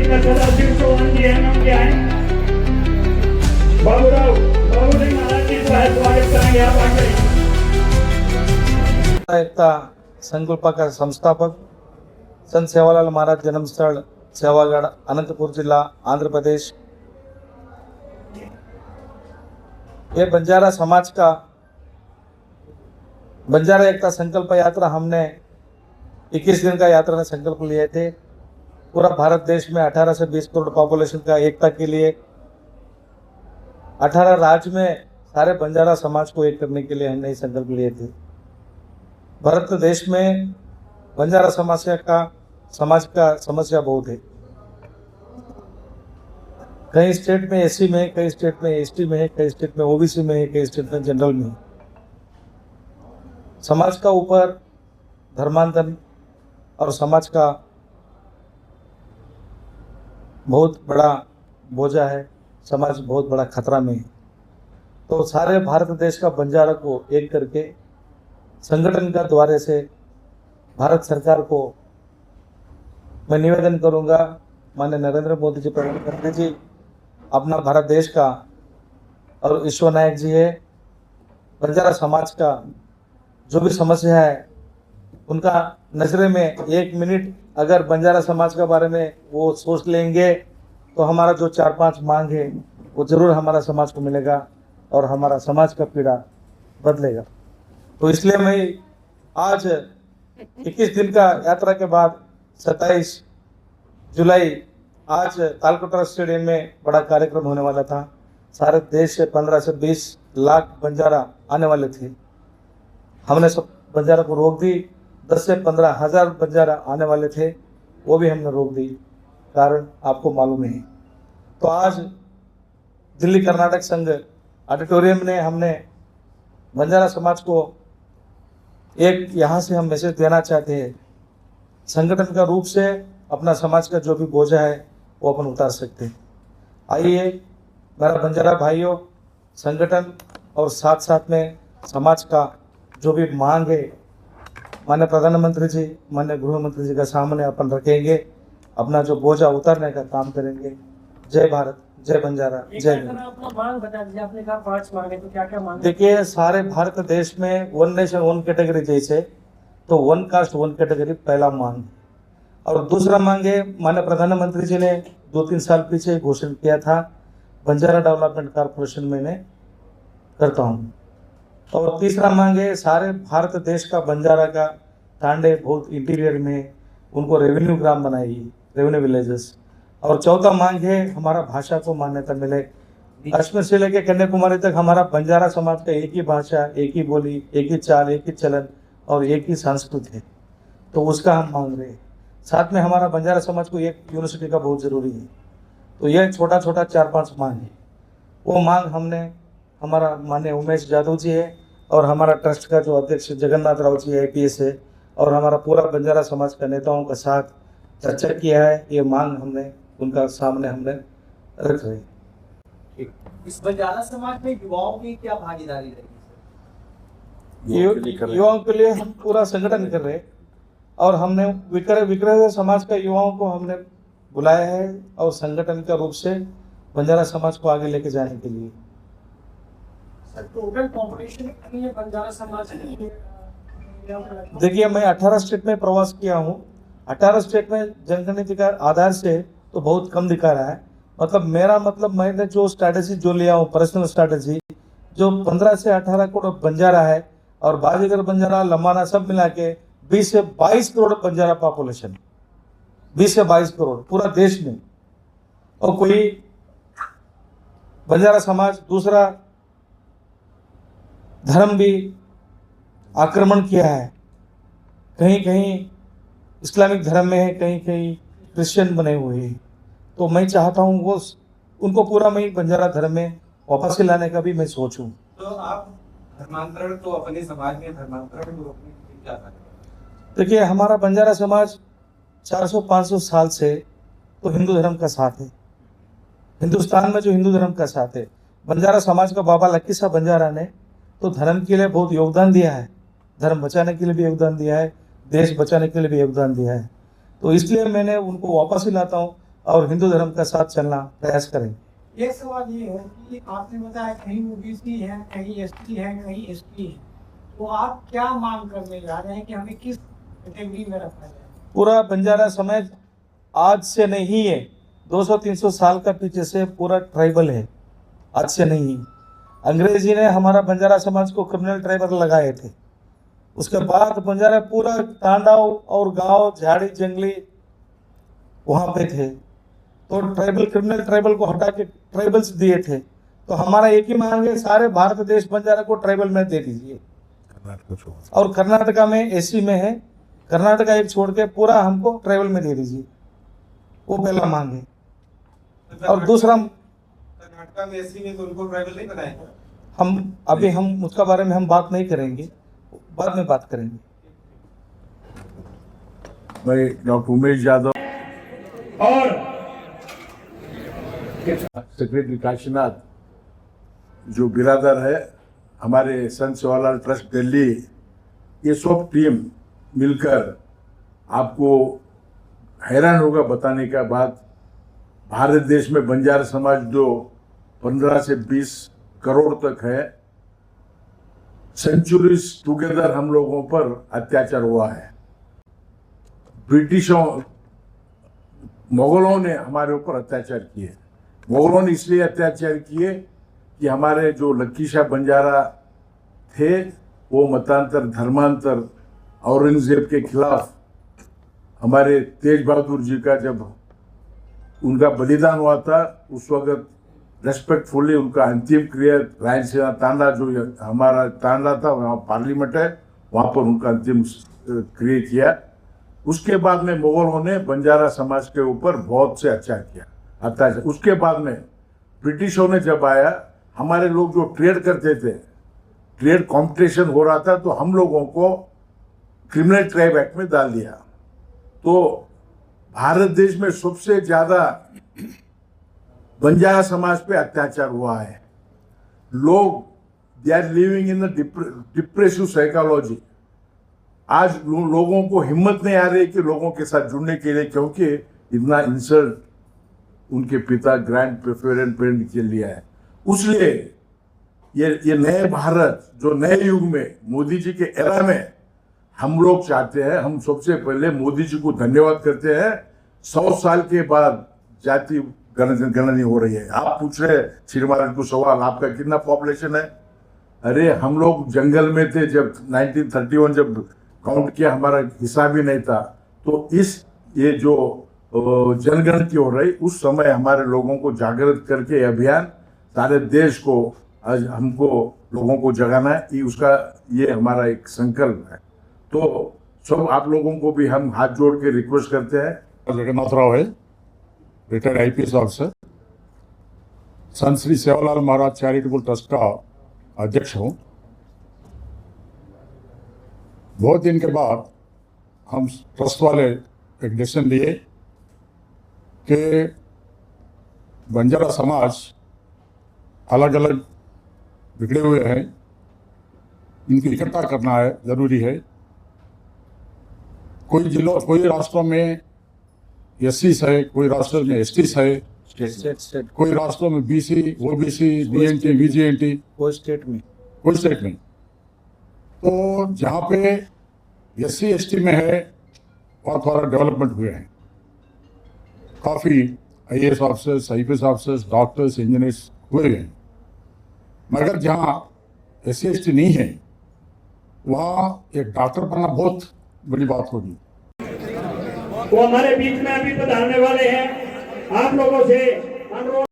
सदाशिव चौहान जी है, नाम क्या है? बाबूराव बाबूराव महाराज जी का स्वागत करेंगे आप आगे। एकता संकल्प का संस्थापक संत सेवालाल महाराज जन्म स्थल सेवागढ़ अनंतपुर जिला आंध्र प्रदेश। ये बंजारा समाज का बंजारा एकता संकल्प यात्रा हमने 21 दिन का यात्रा में संकल्प लिए थे। पूरा भारत देश में 18 से 20 करोड़ पॉपुलेशन का एकता के लिए 18 राज्य में सारे बंजारा समाज को एक करने के लिए हमने संकल्प लिए थे। भारत देश में बंजारा समाज का समस्या बहुत है। कई स्टेट में एससी में है, कई स्टेट में एसटी में है, कई स्टेट में ओबीसी में है, कई स्टेट में जनरल में है। समाज का ऊपर धर्मांतरण और समाज का बहुत बड़ा बोझा है, समाज बहुत बड़ा खतरा में है। तो सारे भारत देश का बंजारा को एक करके संगठन का द्वारे से भारत सरकार को मैं निवेदन करूंगा, माननीय नरेंद्र मोदी जी, प्रधानमंत्री जी अपना भारत देश का और विश्व नायक जी है, बंजारा समाज का जो भी समस्या है उनका नजरे में 1 मिनट अगर बंजारा समाज के बारे में वो सोच लेंगे तो हमारा जो 4-5 मांग है वो जरूर हमारा समाज को मिलेगा और हमारा समाज का पीड़ा बदलेगा। तो इसलिए मैं आज 21 दिन का यात्रा के बाद 27 जुलाई आज तालकोटरा स्टेडियम में बड़ा कार्यक्रम होने वाला था। सारे देश से 15 से 20 लाख बंजारा आने वाले थे। हमने सब बंजारा को रोक दी। 10 से 15 हज़ार बंजारा आने वाले थे, वो भी हमने रोक दी। कारण आपको मालूम है। तो आज दिल्ली कर्नाटक संघ ऑडिटोरियम ने हमने बंजारा समाज को एक यहाँ से हम मैसेज देना चाहते हैं, संगठन का रूप से अपना समाज का जो भी बोझा है वो अपन उतार सकते हैं। आइए मेरा बंजारा भाइयों, संगठन और साथ साथ में समाज का जो भी मांग है माननीय प्रधानमंत्री जी, माननीय गृह मंत्री जी का सामने अपन रखेंगे, अपना जो बोझा उतारने का काम करेंगे। जय भारत, जय बंजारा, जय हिंद। अपना मांग बता दीजिए, आपने कहा 5 मांगे, तो क्या क्या मांगे? देखिए, सारे भारत देश में 1 नेशन 1 कैटेगरी जैसे, तो 1 कास्ट 1 कैटेगरी पहला मांग। और दूसरा मांग है, माननीय प्रधानमंत्री जी ने 2-3 साल पीछे घोषणा किया था, बंजारा डेवलपमेंट कॉर्पोरेशन मैंने करता हूँ। और तीसरा मांग है, सारे भारत देश का बंजारा का टांडे बहुत इंटीरियर में उनको रेवेन्यू ग्राम बनाएगी, रेवेन्यू विलेजेस। और चौथा मांग है, हमारा भाषा को मान्यता मिले। कश्मीर से लेकर कन्याकुमारी तक हमारा बंजारा समाज का एक ही भाषा, एक ही बोली, एक ही चाल, एक ही चलन और एक ही संस्कृति है, तो उसका हम मांग रहे हैं। साथ में हमारा बंजारा समाज को एक यूनिवर्सिटी का बहुत ज़रूरी है। तो यह छोटा छोटा 4-5 मांग है। वो मांग हमने, हमारा माननीय उमेश यादव जी है और हमारा ट्रस्ट का जो अध्यक्ष जगन्नाथ राव जी IPS है और हमारा पूरा बंजारा समाज का नेताओं के साथ चर्चा किया है। ये मांग हमने उनका सामने हमने रख रहे। इस बंजारा समाज में युवाओं की क्या भागीदारी रहेगी? युवाओं के लिए हम पूरा संगठन कर रहे हैं और हमने विक्रय हुए समाज का युवाओं को हमने बुलाया है और संगठन का रूप से बंजारा समाज को आगे लेके जाने के लिए। टोटल पॉपुलेशन कितनी है बंजारा समाज की? देखिए, मैं 18 स्टेट में प्रवास किया हूँ। 18 स्टेट में जनगणना के आधार से तो बहुत कम दिखा रहा है। मतलब मैंने जो स्ट्रैटेजी जो लिया हूँ, पर्सनल स्ट्रैटेजी, जो 15 से 18 करोड़ बंजारा है और बाजीगर बंजारा लमाना सब मिला के 20 से 22 करोड़ बंजारा पॉपुलेशन, 20 से 22 करोड़ पूरा देश में। और कोई बंजारा समाज दूसरा धर्म भी आक्रमण किया है, कहीं कहीं इस्लामिक धर्म में है, कहीं कहीं क्रिश्चियन बने हुए हैं। तो मैं चाहता हूँ वो उनको पूरा मैं बंजारा धर्म में वापस लाने का भी मैं सोचूं। तो आप धर्मांतरण तो अपने समाज में धर्मांतरण को रोकने के लिए क्या करें? देखिए, हमारा बंजारा समाज 400-500 साल से तो हिंदू धर्म का साथ है। हिंदुस्तान में जो हिंदू धर्म का साथ है, बंजारा समाज का बाबा लक्की साहब बंजारा ने तो धर्म के लिए बहुत योगदान दिया है, धर्म बचाने के लिए भी योगदान दिया है, देश बचाने के लिए भी योगदान दिया है। तो इसलिए मैंने उनको वापस ही लाता हूँ और हिंदू धर्म का साथ चलना प्रयास करेंगे। एक सवाल ये है कि आपने बताया कहीं ओबीसी है, कहीं एसटी है, कहीं एसटी है, तो आप क्या मांग करने जा रहे हैं कि हमें किस कैटेगरी में रखा जाए? पूरा बंजारा समाज आज से नहीं है, 200-300 साल का पीछे से पूरा ट्राइबल है, आज से नहीं। अंग्रेजी ने हमारा बंजारा समाज को क्रिमिनल ट्राइबल लगाए थे। उसके बाद बंजारा पूरा तांडाव और गांव झाड़ी जंगली वहाँ पे थे, तो ट्राइबल क्रिमिनल ट्राइबल को हटा के ट्राइबल्स दिए थे। तो हमारा एक ही मांग है, सारे भारत देश बंजारा को ट्राइबल में दे दीजिए। और कर्नाटका में एसी में है, कर्नाटका एक छोड़ के पूरा हमको ट्राइबल में दे दीजिए, वो पहला मांग है। और दूसरा, कर्नाटका में एसी में तो उनको ट्राइबल नहीं बनाएगा। हम उसका बारे में हम बात नहीं करेंगे, बाद में बात करेंगे। मैं डॉक्टर उमेश यादव, और सेक्रेटरी काशीनाथ, जो बिरादर है हमारे संत सेवालाल ट्रस्ट दिल्ली, ये सब टीम मिलकर आपको हैरान होगा बताने का बात, भारत देश में बंजारा समाज जो 15 से 20 करोड़ तक है, सेंचुरीज टुगेदर हम लोगों पर अत्याचार हुआ है। ब्रिटिशों, मुगलों ने हमारे ऊपर अत्याचार किए। मुगलों ने इसलिए अत्याचार किए कि हमारे जो लकीशा बंजारा थे वो मतांतर धर्मांतर औरंगजेब के खिलाफ, हमारे तेज बहादुर जी का जब उनका बलिदान हुआ था उस वक्त रेस्पेक्टफुली उनका अंतिम क्रिया रायलसीमा तांडा, जो हमारा तांडा था वहाँ पार्लियामेंट है, वहाँ पर उनका अंतिम क्रिया किया। उसके बाद में मुगलों ने बंजारा समाज के ऊपर बहुत से अत्याचार। उसके बाद में ब्रिटिशों ने जब आया, हमारे लोग जो ट्रेड करते थे, ट्रेड कंपटीशन हो रहा था, तो हम लोगों को क्रिमिनल ट्राइब एक्ट में डाल दिया। तो भारत देश में सबसे ज्यादा बंजारा समाज पे अत्याचार हुआ है। लोग they are living in depressive psychology. आज लोगों को हिम्मत नहीं आ रही कि लोगों के साथ जुड़ने के लिए, क्योंकि इतना इंसल्ट उनके पिता ग्रैंड पेरेंट के लिए है। उसलिए ये नए भारत, जो नए युग में मोदी जी के एरा में हम लोग चाहते हैं, हम सबसे पहले मोदी जी को धन्यवाद करते हैं। 100 साल के बाद जाति गणना हो रही है। आप पूछ रहे श्री महाराज को सवाल, आपका कितना पॉपुलेशन है? अरे हम लोग जंगल में थे जब 1931 जब काउंट किया, हमारा हिसाब ही नहीं था। तो ये जो जनगणना हो रही, उस समय हमारे लोगों को जागृत करके अभियान सारे देश को आज हमको लोगों को जगाना है, ये हमारा एक संकल्प है। तो सब आप लोगों को भी हम हाथ जोड़ के रिक्वेस्ट करते हैं। जगन्नाथ राव है, रिटायर्ड आईपीएस ऑफिसर, संत श्री सेवालाल महाराज चैरिटेबल ट्रस्ट का अध्यक्ष हूँ। बहुत दिन के बाद हम ट्रस्ट वाले एक डिसीजन लिए कि बंजारा समाज अलग अलग बिगड़े हुए हैं, इनको इकट्ठा करना है, ज़रूरी है। कोई राष्ट्रों में एससीस है, कोई राष्ट्रों में एसटीस है, कोई राष्ट्रों में बीसी, ओबीसी, बीएनटी, वीजीएनटी, कोई स्टेट में तो जहाँ पे एससी एसटी में है और थोड़ा डेवलपमेंट हुए हैं। काफ़ी IAS officers, IPS officers, doctors, engineers हुए हैं। मगर जहाँ एससी एसटी नहीं है, वहाँ एक डॉक्टर बनना बहुत बड़ी बात होगी। वो हमारे बीच में अभी पधारने वाले हैं। आप लोगों से अनुरोध